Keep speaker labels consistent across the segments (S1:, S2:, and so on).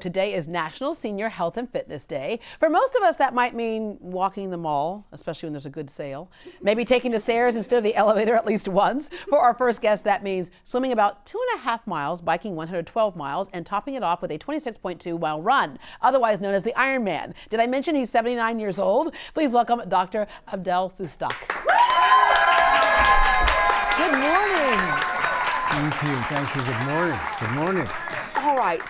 S1: Today is National Senior Health and Fitness Day. For most of us, that might mean walking the mall, especially when there's a good sale. Maybe taking the stairs instead of the elevator at least once. For our first guest, that means swimming about 2.5 miles, biking 112 miles, and topping it off with a 26.2-mile run, otherwise known as the Ironman. Did I mention he's 79 years old? Please welcome Dr. Abdel Fustok. Good morning.
S2: Thank you. Thank you. Good morning. Good morning.
S1: All right.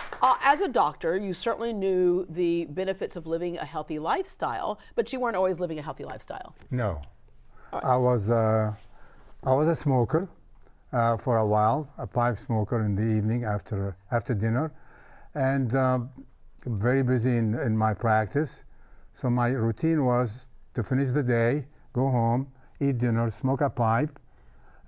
S1: As a doctor, you certainly knew the benefits of living a healthy lifestyle, but you weren't always living a healthy lifestyle.
S2: No.
S1: Right.
S2: I was a smoker for a while, a pipe smoker in the evening after dinner, and very busy in my practice. So my routine was to finish the day, go home, eat dinner, smoke a pipe,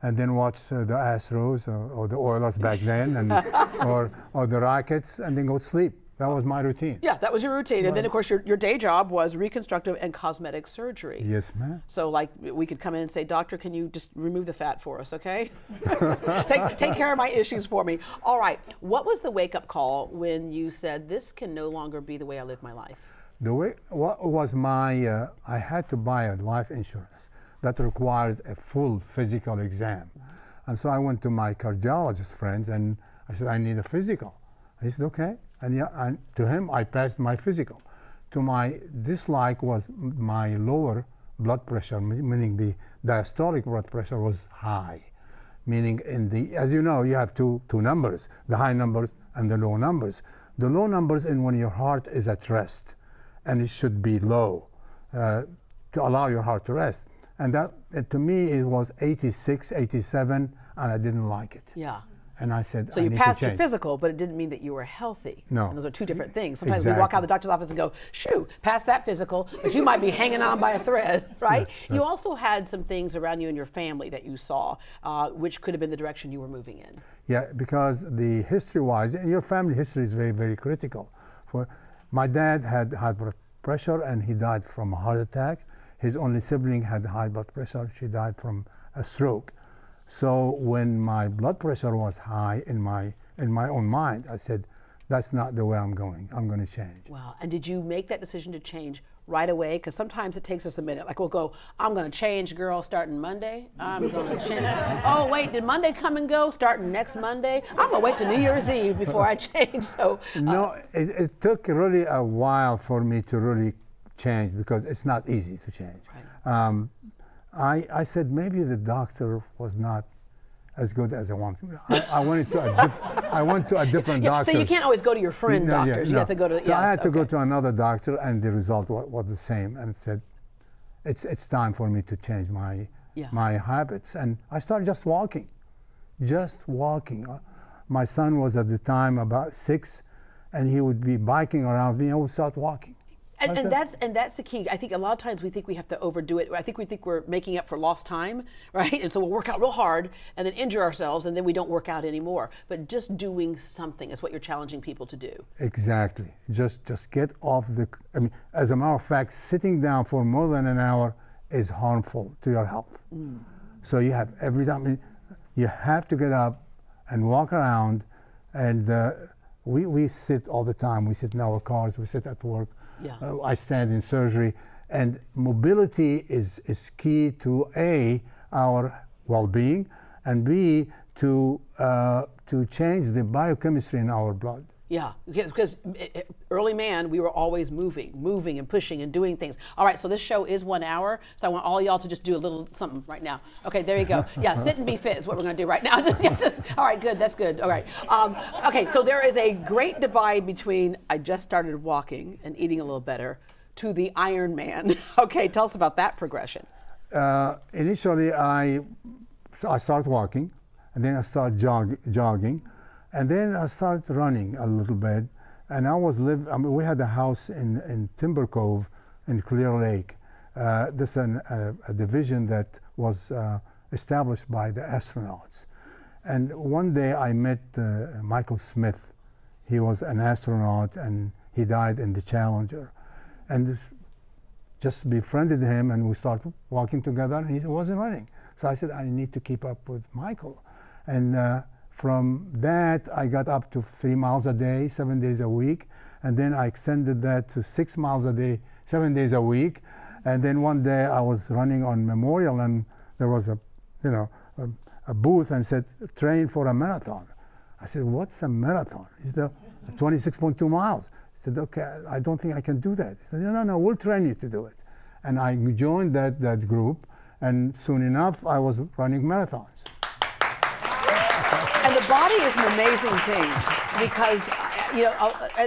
S2: and then watch the Astros or the Oilers back then, and or the Rockets, and then go to sleep. That was my routine.
S1: Yeah, that was your routine. And then, of course, your day job was reconstructive and cosmetic surgery.
S2: Yes, ma'am.
S1: So, like, we could come in and say, doctor, can you just remove the fat for us, okay? take care of my issues for me. All right. What was the wake-up call when you said, this can no longer be the way I live my life?
S2: What was my, I had to buy a life insurance that requires a full physical exam. And so I went to my cardiologist friends and I said, I need a physical. He said, okay. And to him, I passed my physical. To my dislike was my lower blood pressure, meaning the diastolic blood pressure was high. Meaning as you know, you have two numbers, the high numbers and the low numbers. The low numbers is when your heart is at rest, and it should be low to allow your heart to rest. And that, to me, it was 86, 87, and I didn't like it.
S1: Yeah.
S2: And I said,
S1: so you passed your physical, but it didn't mean that you were healthy.
S2: No.
S1: And those are two different things. Sometimes we walk out of the doctor's office and go, shoo, pass that physical, but you might be hanging on by a thread, right? Yes. You also had some things around you in your family that you saw, which could have been the direction you were moving in.
S2: Yeah, because the history-wise, and your family history is very, very critical. My dad had high blood pressure, and he died from a heart attack. His only sibling had high blood pressure. She died from a stroke. So when my blood pressure was high in my own mind, I said, that's not the way I'm going. I'm going to change.
S1: Wow. And did you make that decision to change right away? Because sometimes it takes us a minute. Like we'll go, I'm going to change, girl, starting Monday. I'm going to change. Oh, wait, did Monday come and go? Starting next Monday? I'm going to wait till New Year's Eve before I change. So
S2: no, it took really a while for me to really change, because it's not easy to change. Right. I said maybe the doctor was not as good as I wanted. I went to a different doctor.
S1: So you can't always go to your friend doctors. You have to go to.
S2: So I had to go to another doctor, and the result was the same. And it said, it's time for me to change my habits. And I started just walking. My son was at the time about 6, and he would be biking around me. I would start walking.
S1: And that's the key. I think a lot of times we think we have to overdo it. I think we think we're making up for lost time, right? And so we'll work out real hard and then injure ourselves, and then we don't work out anymore. But just doing something is what you're challenging people to do.
S2: Exactly. Just get off the. I mean, as a matter of fact, sitting down for more than an hour is harmful to your health. Mm. So you have every time you have to get up and walk around, and we sit all the time. We sit in our cars. We sit at work.
S1: Yeah.
S2: I stand in surgery, and mobility is key to A, our well-being, and B, to change the biochemistry in our blood.
S1: Yeah, because early man, we were always moving and pushing and doing things. All right, so this show is 1 hour, so I want all y'all to just do a little something right now. Okay, there you go. Yeah, sit and be fit is what we're going to do right now. All right, good, that's good. All right. Okay, so there is a great divide between I just started walking and eating a little better to the Ironman. Okay, tell us about that progression.
S2: Initially, I started walking, and then I started jogging. And then I started running a little bit, and we had a house in Timber Cove in Clear Lake. This is a division that was established by the astronauts. And one day I met Michael Smith. He was an astronaut, and he died in the Challenger. And just befriended him, and we started walking together, and he wasn't running. So I said, I need to keep up with Michael. And From that, I got up to 3 miles a day, 7 days a week. And then I extended that to 6 miles a day, 7 days a week. And then one day I was running on Memorial, and there was a booth, and said, train for a marathon. I said, what's a marathon? He said, 26.2 miles. I said, okay, I don't think I can do that. He said, no, we'll train you to do it. And I joined that group, and soon enough, I was running marathons.
S1: And the body is an amazing thing because,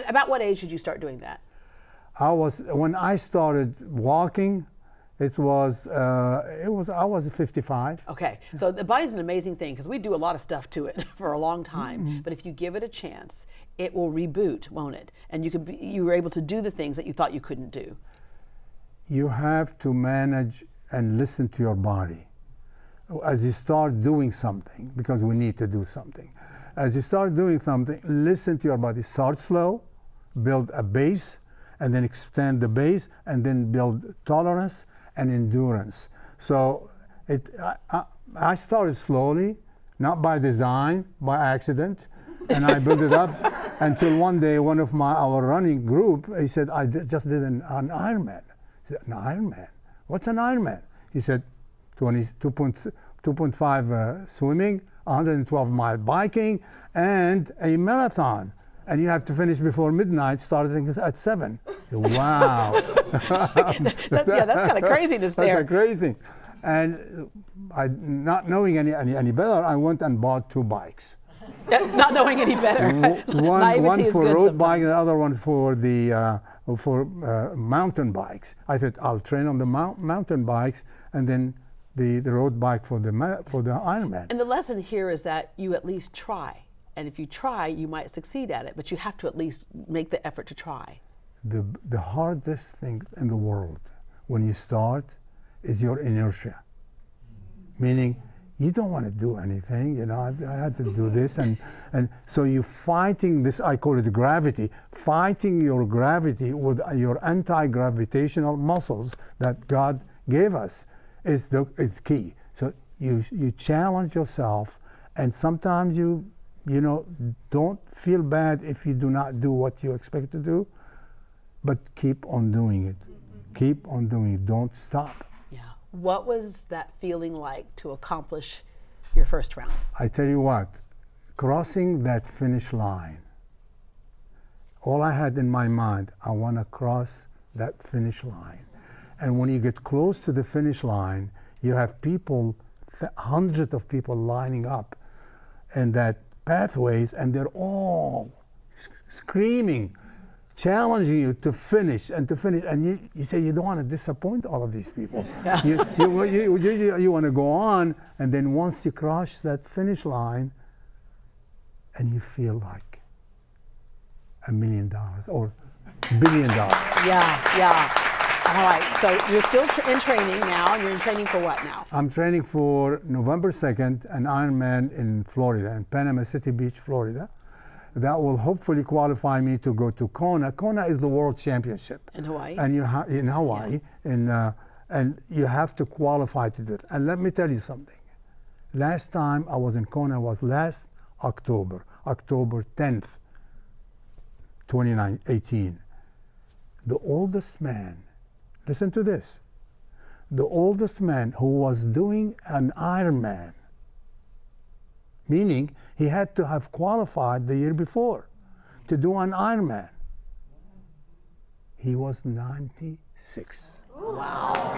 S1: about what age did you start doing that?
S2: When I started walking, I was 55.
S1: Okay, so the body's an amazing thing because we do a lot of stuff to it for a long time. But if you give it a chance, it will reboot, won't it? And you were able to do the things that you thought you couldn't do.
S2: You have to manage and listen to your body. As you start doing something, because we need to do something, as you start doing something, listen to your body. Start slow, build a base, and then extend the base, and then build tolerance and endurance. So I started slowly, not by design, by accident, and I built it up until one day one of our running group, he said, I just did an Ironman. I said, an Ironman? What's an Ironman? He said, 2.5 swimming, 112-mile biking, and a marathon. And you have to finish before midnight, starting at 7. So, wow.
S1: That's kind of craziness there.
S2: That's crazy. And not knowing any better, I went and bought 2 bikes.
S1: Not knowing any better.
S2: One for road bike, and the other one for the mountain bikes. I thought I'll train on the mountain bikes, and then the road bike for the Ironman.
S1: And the lesson here is that you at least try. And if you try, you might succeed at it, but you have to at least make the effort to try.
S2: The hardest thing in the world when you start is your inertia. Meaning, you don't want to do anything, I had to do this, and so you're fighting this, I call it gravity, fighting your gravity with your anti-gravitational muscles that God gave us is key. So you challenge yourself, and sometimes you don't feel bad if you do not do what you expect to do, but keep on doing it. Keep on doing it, don't stop.
S1: Yeah. What was that feeling like to accomplish your first round?
S2: I tell you what, crossing that finish line, all I had in my mind, I want to cross that finish line. And when you get close to the finish line, you have people, hundreds of people lining up in that pathways, and they're all screaming, challenging you to finish, and you say you don't want to disappoint all of these people. Yeah. You want to go on, and then once you cross that finish line, and you feel like $1 million or $1 billion.
S1: Yeah. All right, so you're still in training now, and you're in training for what now?
S2: I'm training for November 2nd, an Ironman in Florida, in Panama City Beach, Florida. That will hopefully qualify me to go to Kona. Kona is the World Championship.
S1: In Hawaii?
S2: And in Hawaii. Yeah. And you have to qualify to do it. And let me tell you something. Last time I was in Kona was last October 10th, 2018. The oldest man, listen to this, the oldest man who was doing an Ironman, meaning he had to have qualified the year before to do an Ironman. He was 96.
S1: Wow.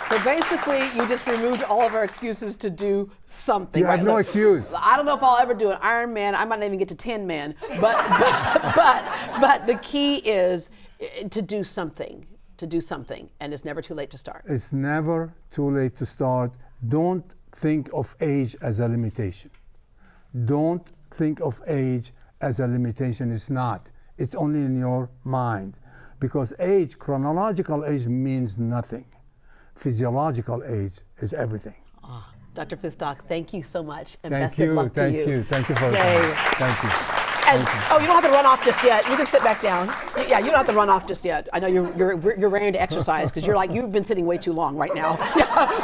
S1: So basically, you just removed all of our excuses to do something.
S2: You have no excuse.
S1: I don't know if I'll ever do an Ironman. I might not even get to 10 men. But the key is to do something, and it's never too late to start.
S2: It's never too late to start. Don't think of age as a limitation. Don't think of age as a limitation. It's not. It's only in your mind. Because age, chronological age, means nothing. Physiological age is everything.
S1: Dr. Fustok, thank you so much, and
S2: thank
S1: best of luck to you.
S2: Thank you for coming. Thank you.
S1: And oh, you don't have to run off just yet. You can sit back down. Yeah, you don't have to run off just yet. I know you're ready to exercise because you've been sitting way too long right now.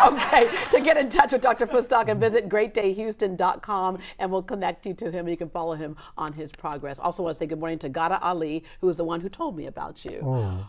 S1: Okay, to get in touch with Dr. Fustok and visit greatdayhouston.com, and we'll connect you to him. You can follow him on his progress. Also want to say good morning to Gada Ali, who is the one who told me about you.
S2: Oh.